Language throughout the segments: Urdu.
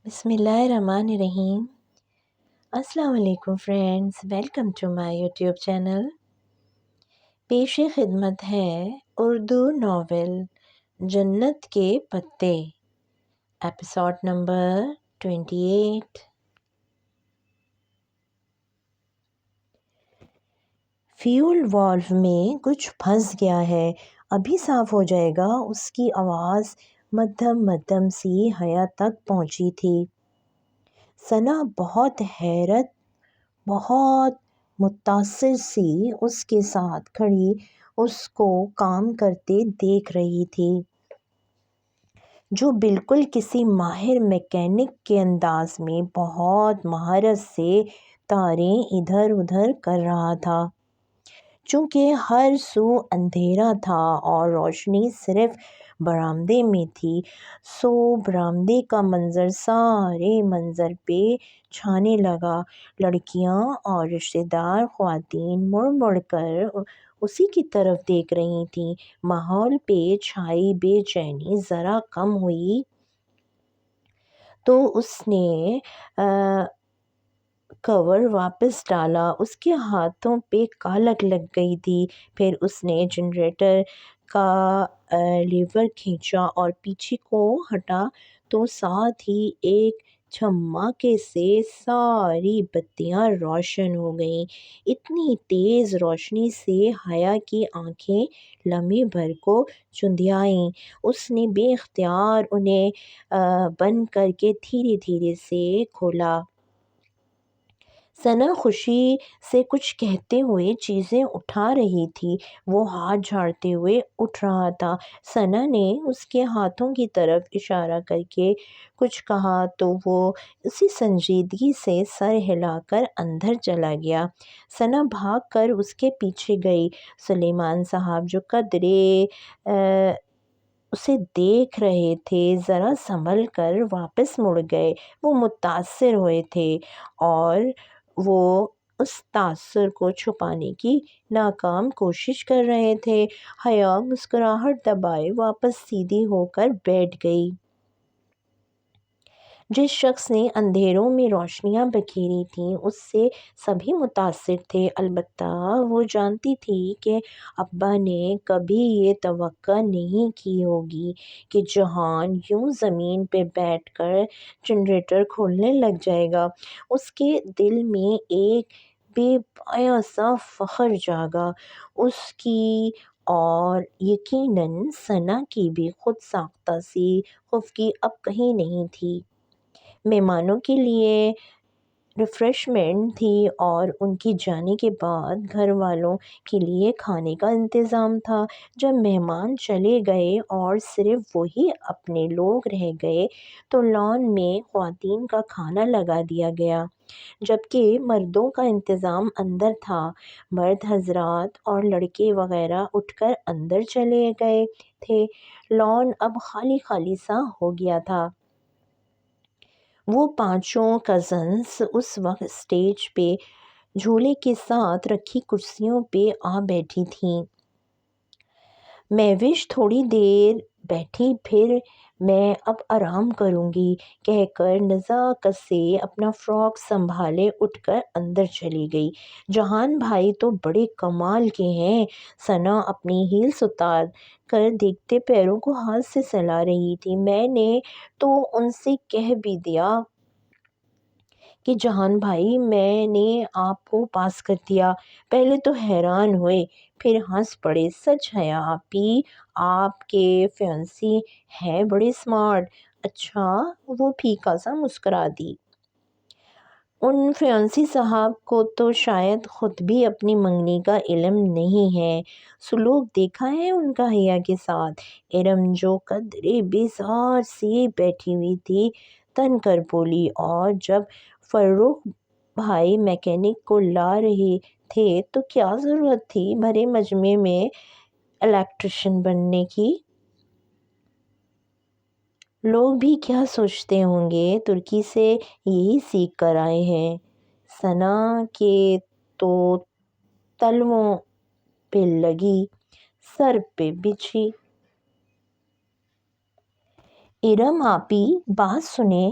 بسم اللہ الرحمن الرحیم۔ السلام علیکم friends, welcome to my YouTube channel. پیش خدمت ہے اردو ناول جنت کے پتے، ایپیسوڈ نمبر 28۔ فیول والو میں کچھ پھنس گیا ہے، ابھی صاف ہو جائے گا۔ اس کی آواز مدھم مدھم سی حیا تک پہنچی تھی۔ ثنا بہت حیرت، بہت متاثر سی اس کے ساتھ کھڑی اس کو کام کرتے دیکھ رہی تھی، جو بالکل کسی ماہر میکینک کے انداز میں بہت مہارت سے تاریں ادھر ادھر کر رہا تھا۔ چونکہ ہر سو اندھیرا تھا اور روشنی صرف برآمدے میں تھی، سو برآمدے کا منظر سارے منظر پہ چھانے لگا۔ لڑکیاں اور رشتہ دار خواتین مڑ مڑ کر اسی کی طرف دیکھ رہی تھیں۔ ماحول پہ چھائی بے چینی ذرا کم ہوئی تو اس نے کور واپس ڈالا۔ اس کے ہاتھوں پہ کالک لگ گئی تھی۔ پھر اس نے جنریٹر کا لیور کھینچا اور پیچھے کو ہٹا تو ساتھ ہی ایک جھماکے سے ساری بتیاں روشن ہو گئیں۔ اتنی تیز روشنی سے حیا کی آنکھیں لمحے بھر کو چندیائیں۔ اس نے بے اختیار انہیں بند کر کے دھیرے دھیرے سے کھولا۔ ثنا خوشی سے کچھ کہتے ہوئے چیزیں اٹھا رہی تھی، وہ ہاتھ جھاڑتے ہوئے اٹھ رہا تھا۔ ثنا نے اس کے ہاتھوں کی طرف اشارہ کر کے کچھ کہا تو وہ اسی سنجیدگی سے سر ہلا کر اندر چلا گیا۔ ثنا بھاگ کر اس کے پیچھے گئی۔ سلیمان صاحب جو قدرے اسے دیکھ رہے تھے، ذرا سنبھل کر واپس مڑ گئے۔ وہ متاثر ہوئے تھے اور وہ اس تاثر کو چھپانے کی ناکام کوشش کر رہے تھے۔ حیا مسکراہٹ دبائے واپس سیدھی ہو کر بیٹھ گئی۔ جس شخص نے اندھیروں میں روشنیاں بکھیری تھیں، اس سے سبھی متاثر تھے۔ البتہ وہ جانتی تھی کہ ابا نے کبھی یہ توقع نہیں کی ہوگی کہ جہان یوں زمین پہ بیٹھ کر جنریٹر کھولنے لگ جائے گا۔ اس کے دل میں ایک بے پایا سا فخر جاگا۔ اس کی اور یقیناً ثنا کی بھی خود ساختہ سی خفگی اب کہیں نہیں تھی۔ مہمانوں کے لیے ریفریشمنٹ تھی اور ان کی جانے کے بعد گھر والوں کے لیے کھانے کا انتظام تھا۔ جب مہمان چلے گئے اور صرف وہی اپنے لوگ رہ گئے تو لان میں خواتین کا کھانا لگا دیا گیا، جبکہ مردوں کا انتظام اندر تھا۔ مرد حضرات اور لڑکے وغیرہ اٹھ کر اندر چلے گئے تھے۔ لان اب خالی خالی سا ہو گیا تھا۔ وہ پانچوں کزنز اس وقت اسٹیج پہ جھولے کے ساتھ رکھی کرسیوں پہ آ بیٹھی تھیں۔ مہوش تھوڑی دیر بیٹھی، پھر میں اب آرام کروں گی کہہ کر نزاکت سے اپنا فراک سنبھالے اٹھ کر اندر چلی گئی۔ جہان بھائی تو بڑے کمال کے ہیں۔ ثنا اپنی ہیلز اتار کر دیکھتے پیروں کو ہاتھ سے سلا رہی تھی۔ میں نے تو ان سے کہہ بھی دیا کہ جہان بھائی میں نے آپ کو پاس کر دیا۔ پہلے تو حیران ہوئے، پھر ہنس پڑے۔ سچ ہے آپی، آپ کے فیانسی ہیں بڑے اسمارٹ۔ اچھا، وہ پھیکا سا مسکرا دی۔ ان فیانسی صاحب کو تو شاید خود بھی اپنی منگنی کا علم نہیں ہے۔ سلوک دیکھا ہے ان کا حیا کے ساتھ؟ ارم جو قدرے بیزار سی بیٹھی ہوئی تھی تن کر بولی، اور جب فرخ بھائی میکینک کو لا رہے تھے تو کیا ضرورت تھی بھرے مجمع میں الیکٹریشین بننے کی؟ لوگ بھی کیا سوچتے ہوں گے، ترکی سے یہی سیکھ کر آئے ہیں۔ ثنا کے تو تلوؤں پہ لگی، سر پہ بچھی۔ ارم آپی بات سنیں،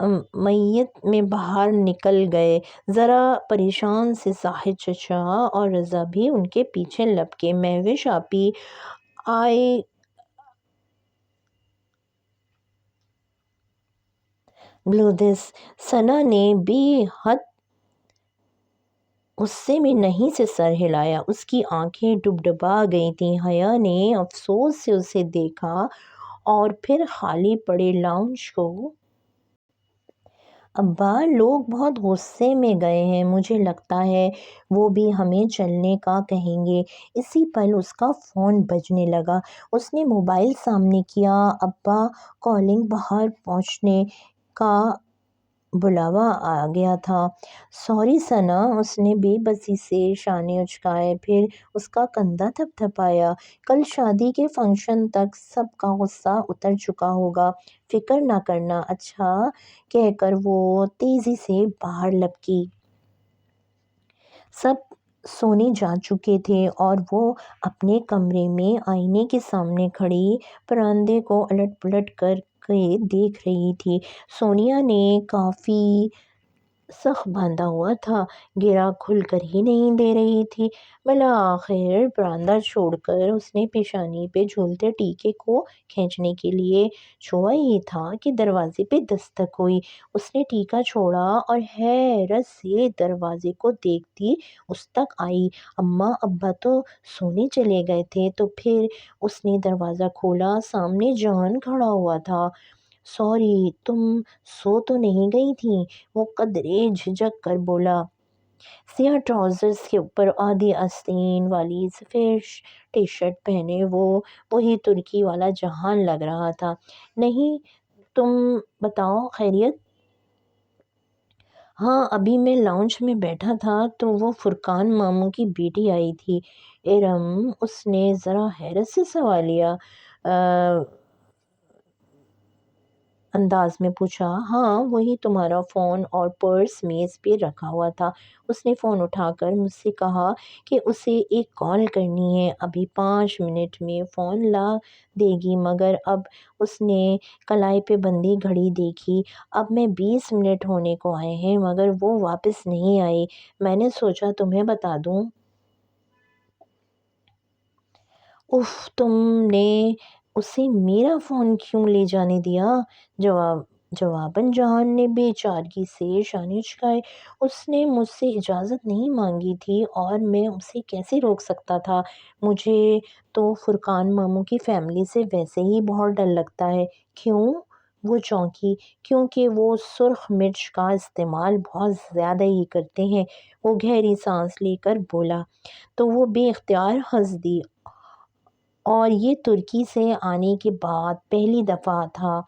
میت میں باہر نکل گئے۔ ذرا پریشان سے زاہد چچا اور رضا بھی ان کے پیچھے لپکے۔ مہوش آپی آئے گلودس۔ ثنا نے بے حد غصے میں نہیں سے سر ہلایا۔ اس کی آنکھیں ڈبڈبا گئی تھیں۔ حیا نے افسوس سے اسے دیکھا اور پھر خالی پڑے لاؤنج کو۔ ابا، لوگ بہت غصے میں گئے ہیں، مجھے لگتا ہے وہ بھی ہمیں چلنے کا کہیں گے۔ اسی پل اس کا فون بجنے لگا۔ اس نے موبائل سامنے کیا۔ ابا کالنگ، باہر پہنچنے کا بلاوا آ گیا تھا۔ سوری ثنا، اس نے بے بسی سے شانے اچکائے، پھر اس کا کندھا تھپتھپایا۔ کل شادی کے فنکشن تک سب کا غصہ اتر چکا ہوگا، فکر نہ کرنا۔ اچھا کہہ کر وہ تیزی سے باہر لپکی۔ سب سونے جا چکے تھے اور وہ اپنے کمرے میں آئینے کے سامنے کھڑی پراندے کو الٹ پلٹ کر کے دیکھ رہی تھی۔ سونیا نے کافی سخت باندھا ہوا تھا، گرہ کھل کر ہی نہیں دے رہی تھی۔ بالآخر پراندہ چھوڑ کر اس نے پیشانی پہ جھولتے ٹیکے کو کھینچنے کے لیے چھوا ہی تھا کہ دروازے پہ دستک ہوئی۔ اس نے ٹیکا چھوڑا اور حیرت سے دروازے کو دیکھتی اس تک آئی۔ اماں ابا تو سونے چلے گئے تھے۔ تو پھر اس نے دروازہ کھولا، سامنے جان کھڑا ہوا تھا۔ سوری، تم سو تو نہیں گئی تھیں؟ وہ قدرے جھجک کر بولا۔ سیاہ ٹراؤزرز کے اوپر آدھی آستین والی سفید ٹی شرٹ پہنے وہ وہی ترکی والا جہان لگ رہا تھا۔ نہیں، تم بتاؤ، خیریت؟ ہاں، ابھی میں لاؤنج میں بیٹھا تھا تو وہ فرقان ماموں کی بیٹی آئی تھی۔ ارم، اس نے ذرا حیرت سے سوالیہ انداز میں پوچھا۔ ہاں، وہی، تمہارا فون اور پرس میز پہ رکھا ہوا تھا۔ اس نے فون اٹھا کر مجھ سے کہا کہ اسے ایک کال کرنی ہے، ابھی 5 منٹ میں فون لا دے گی، مگر اب اس نے کلائی پہ بندھی گھڑی دیکھی۔ اب میں 20 منٹ ہونے کو آئے ہیں مگر وہ واپس نہیں آئی۔ میں نے سوچا تمہیں بتا دوں۔ اف، تم نے اسے میرا فون کیوں لے جانے دیا؟ جواباً جہان نے بے چارگی سے شانے اچکائے۔ اس نے مجھ سے اجازت نہیں مانگی تھی اور میں اسے کیسے روک سکتا تھا؟ مجھے تو فرقان ماموں کی فیملی سے ویسے ہی بہت ڈر لگتا ہے۔ کیوں؟ وہ چونکی۔ کیونکہ وہ سرخ مرچ کا استعمال بہت زیادہ ہی کرتے ہیں۔ وہ گہری سانس لے کر بولا۔ تو وہ بے اختیار ہنس دی، اور یہ ترکی سے آنے کے بعد پہلی دفعہ تھا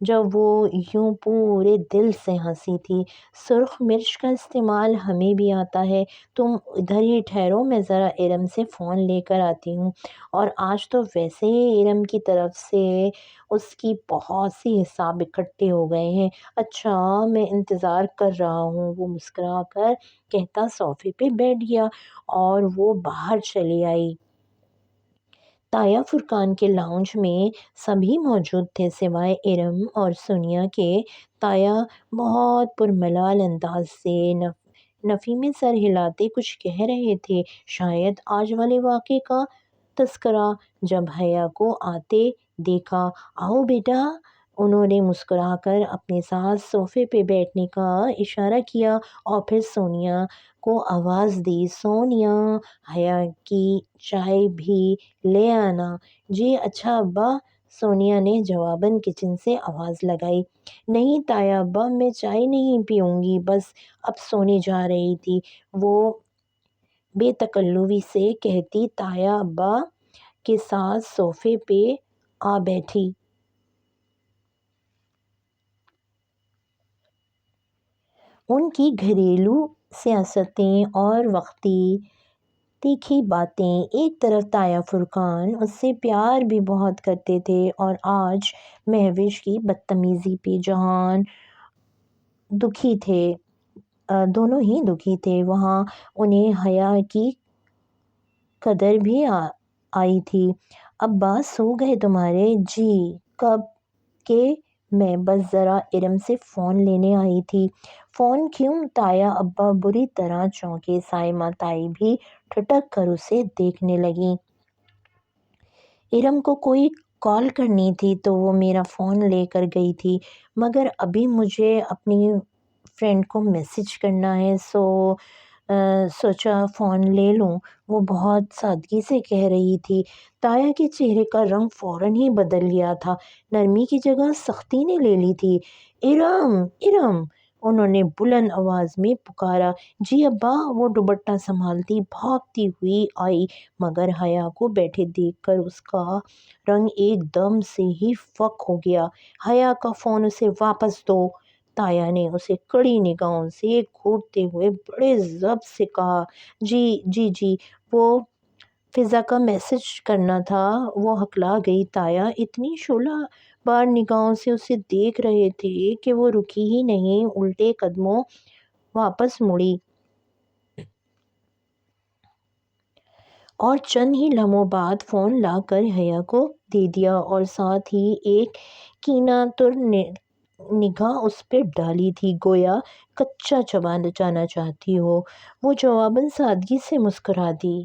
جب وہ یوں پورے دل سے ہنسی تھی۔ سرخ مرچ کا استعمال ہمیں بھی آتا ہے، تم ادھر ہی ٹھہرو، میں ذرا ارم سے فون لے کر آتی ہوں۔ اور آج تو ویسے ہی ارم کی طرف سے اس کی بہت سی حساب اکٹھے ہو گئے ہیں۔ اچھا، میں انتظار کر رہا ہوں، وہ مسکرا کر کہتا صوفے پہ بیٹھ گیا اور وہ باہر چلی آئی۔ تایا فرقان کے لاؤنج میں سبھی موجود تھے سوائے ارم اور سونیا کے۔ تایا بہت پرملال انداز سے نفی میں سر ہلاتے کچھ کہہ رہے تھے، شاید آج والے واقعے کا تذکرہ۔ جب حیا کو آتے دیکھا، آؤ بیٹا، انہوں نے مسکرا کر اپنے ساتھ صوفے پہ بیٹھنے کا اشارہ کیا اور پھر سونیا کو آواز دی، سونیا، حیا کی چائے بھی لے آنا۔ جی اچھا ابا، سونیا نے جواباً کچن سے آواز لگائی۔ نہیں تایا ابا، میں چائے نہیں پیوں گی، بس اب سونے جا رہی تھی، وہ بے تکلفی سے کہتی تایا ابا کے ساتھ صوفے پہ آ بیٹھی۔ ان کی گھریلو سیاستیں اور وقتی تیکھی باتیں ایک طرف، تایا فرقان اس سے پیار بھی بہت کرتے تھے، اور آج مہوش کی بدتمیزی پہ جہان دکھی تھے، دونوں ہی دکھی تھے۔ وہاں انہیں حیا کی قدر بھی آئی تھی۔ ابا سو گئے تمہارے؟ جی، کب کے میں بس ذرا ارم سے فون لینے آئی تھی۔ فون کیوں؟ تایا ابا بری طرح چونکے، سائمہ تائی بھی ٹھٹک کر اسے دیکھنے لگیں۔ ارم کو کوئی کال کرنی تھی تو وہ میرا فون لے کر گئی تھی، مگر ابھی مجھے اپنی فرینڈ کو میسج کرنا ہے، سوچا فون لے لوں، وہ بہت سادگی سے کہہ رہی تھی۔ تایا کے چہرے کا رنگ فوراً ہی بدل گیا تھا، نرمی کی جگہ سختی نے لے لی تھی۔ ارم، ارم، انہوں نے بلند آواز میں پکارا۔ جی ابا، وہ دوپٹہ سنبھالتی بھاگتی ہوئی آئی، مگر حیا کو بیٹھے دیکھ کر اس کا رنگ ایک دم سے ہی فک ہو گیا۔ حیا کا فون اسے واپس دو، تایا نے اسے کڑی نگاہوں سے گھورتے ہوئے بڑے ضبط سے کہا۔ جی جی جی، وہ فضا کا میسج کرنا تھا، وہ ہکلا گئی۔ تایا اتنی شعلہ بار نگاہوں سے اسے دیکھ رہے تھے کہ وہ رکی ہی نہیں، الٹے قدموں واپس مڑی اور چند ہی لمحوں بعد فون لا کر حیا کو دے دیا اور ساتھ ہی ایک کینہ تر نگاہ اس پہ ڈالی تھی، گویا کچا چبانا چاہتی ہو۔ وہ جواباً سادگی سے مسکرا دی۔